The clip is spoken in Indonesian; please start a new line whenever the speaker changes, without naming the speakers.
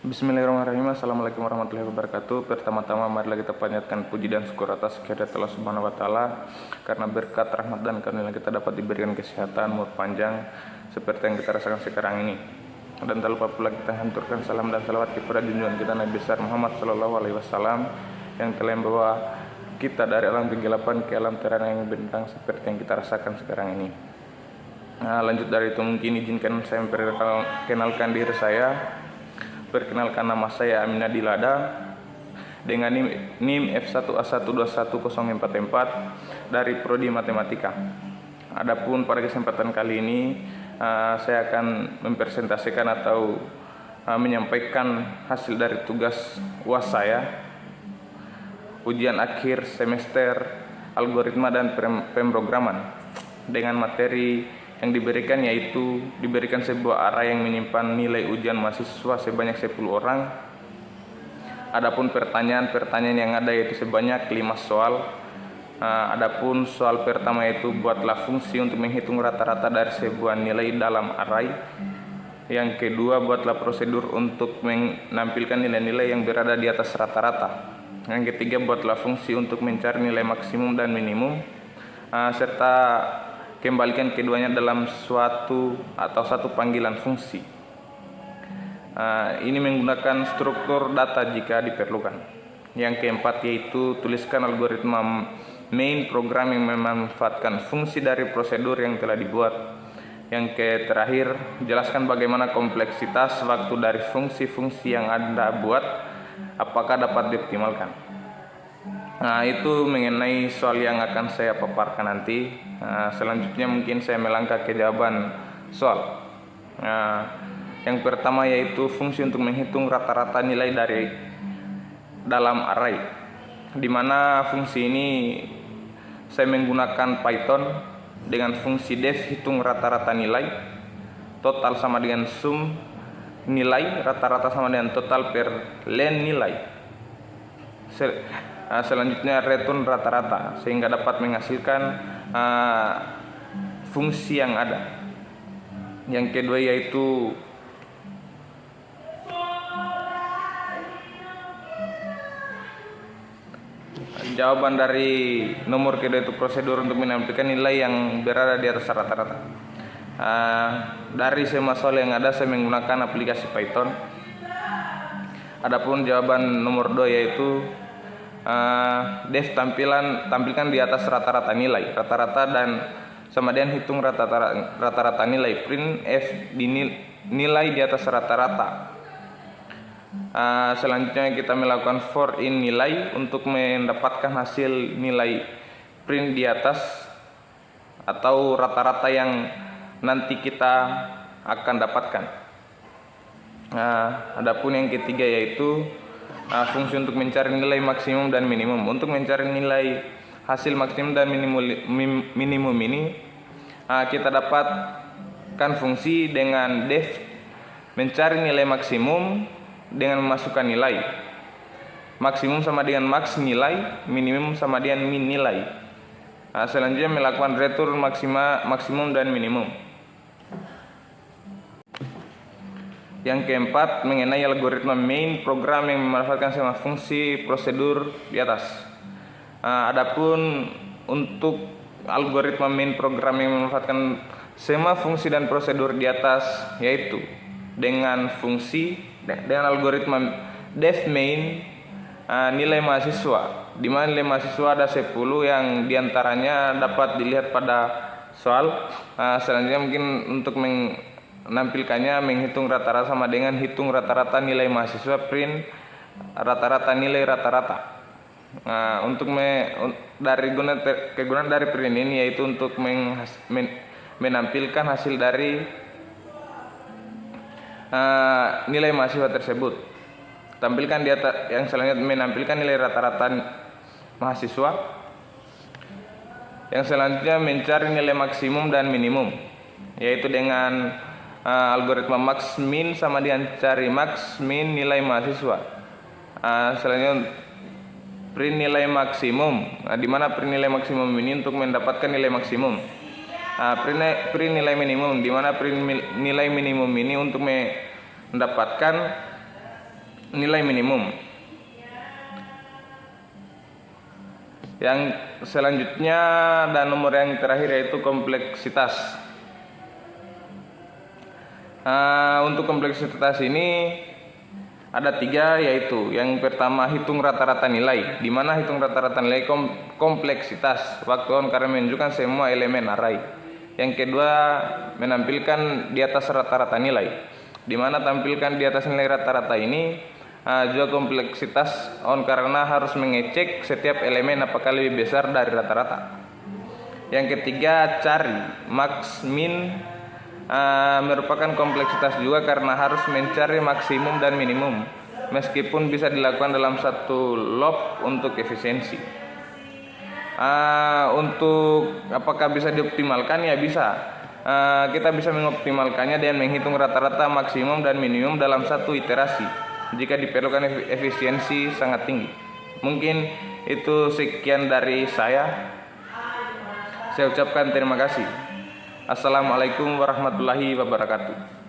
Bismillahirrahmanirrahim. Assalamualaikum warahmatullahi wabarakatuh. Pertama-tama marilah kita panjatkan puji dan syukur atas kehadirat Allah Subhanahu wa taala, karena berkat rahmat dan karunia kita dapat diberikan kesehatan, umur panjang seperti yang kita rasakan sekarang ini. Dan tak lupa pula kita haturkan salam dan salawat kepada junjungan kita Nabi besar Muhammad sallallahu alaihi wasallam yang telah membawa kita dari alam kegelapan ke alam terang yang bentang seperti yang kita rasakan sekarang ini. Lanjut dari itu, mungkin izinkan saya memperkenalkan diri saya. Perkenalkan, nama saya Aminah Dilada dengan NIM F1A1211044 dari Prodi Matematika. Adapun pada kesempatan kali ini saya akan mempresentasikan atau menyampaikan hasil dari tugas UAS saya, ujian akhir semester algoritma dan pemrograman, dengan materi yang diberikan yaitu diberikan sebuah array yang menyimpan nilai ujian mahasiswa sebanyak 10 orang. Adapun pertanyaan yang ada yaitu sebanyak 5 soal. Adapun soal pertama yaitu buatlah fungsi untuk menghitung rata-rata dari sebuah nilai dalam array. Yang kedua, buatlah prosedur untuk menampilkan nilai-nilai yang berada di atas rata-rata. Yang ketiga, buatlah fungsi untuk mencari nilai maksimum dan minimum, serta kembalikan keduanya dalam suatu panggilan fungsi. Ini menggunakan struktur data jika diperlukan. Yang keempat yaitu tuliskan algoritma main program yang memanfaatkan fungsi dari prosedur yang telah dibuat. Yang terakhir, jelaskan bagaimana kompleksitas waktu dari fungsi-fungsi yang Anda buat, apakah dapat dioptimalkan. Itu mengenai soal yang akan saya paparkan nanti. Selanjutnya mungkin saya melangkah ke jawaban soal. Yang pertama yaitu fungsi untuk menghitung rata-rata nilai dari dalam array, di mana fungsi ini saya menggunakan Python dengan fungsi def hitung rata-rata nilai, total sama dengan sum nilai, rata-rata sama dengan total per len nilai. Selanjutnya return rata-rata sehingga dapat menghasilkan fungsi yang ada. Yang kedua yaitu jawaban dari nomor kedua itu prosedur untuk menampilkan nilai yang berada di atas rata-rata. Dari semua soal yang ada saya menggunakan aplikasi Python. Adapun jawaban nomor 2 yaitu def tampilkan di atas rata-rata nilai, rata-rata dan sama dengan hitung rata-rata nilai, print f di nilai di atas rata-rata. Selanjutnya kita melakukan for in nilai untuk mendapatkan hasil nilai print di atas atau rata-rata yang nanti kita akan dapatkan. Adapun yang ketiga yaitu fungsi untuk mencari nilai maksimum dan minimum. Untuk mencari nilai hasil maksimum dan minimum ini kita dapatkan fungsi dengan def mencari nilai maksimum dengan memasukkan nilai. Maksimum sama dengan max nilai, minimum sama dengan min nilai. Selanjutnya melakukan return maksimum dan minimum. Yang keempat mengenai algoritma main program yang memanfaatkan semua fungsi prosedur di atas. Adapun untuk algoritma main program yang memanfaatkan semua fungsi dan prosedur di atas yaitu dengan algoritma def main nilai mahasiswa, di mana nilai mahasiswa ada 10 yang diantaranya dapat dilihat pada soal. Selanjutnya mungkin untuk menampilkannya menghitung rata-rata sama dengan hitung rata-rata nilai mahasiswa, print rata-rata nilai rata-rata. Untuk kegunaan dari print ini yaitu untuk menampilkan hasil dari nilai mahasiswa tersebut. Tampilkan di atas. Yang selanjutnya menampilkan nilai rata-rata mahasiswa. Yang selanjutnya mencari nilai maksimum dan minimum, yaitu dengan algoritma max min sama dengan cari max min nilai mahasiswa. Selanjutnya print nilai maksimum, di mana print nilai maksimum ini untuk mendapatkan nilai maksimum. Print nilai minimum, di mana print nilai minimum ini untuk mendapatkan nilai minimum. Yang selanjutnya dan nomor yang terakhir yaitu kompleksitas. Untuk kompleksitas ini ada 3, yaitu yang pertama hitung rata-rata nilai, di mana hitung rata-rata nilai kompleksitas waktu karena menunjukkan semua elemen array. Yang kedua menampilkan di atas rata-rata nilai, di mana tampilkan di atas nilai rata-rata ini juga kompleksitas karena harus mengecek setiap elemen apakah lebih besar dari rata-rata. Yang ketiga cari max min, merupakan kompleksitas juga karena harus mencari maksimum dan minimum, meskipun bisa dilakukan dalam satu loop untuk efisiensi. Untuk apakah bisa dioptimalkan? Ya bisa. Kita bisa mengoptimalkannya dengan menghitung rata-rata, maksimum dan minimum dalam satu iterasi jika diperlukan efisiensi sangat tinggi. Mungkin itu sekian dari saya. Saya ucapkan terima kasih. Assalamualaikum warahmatullahi wabarakatuh.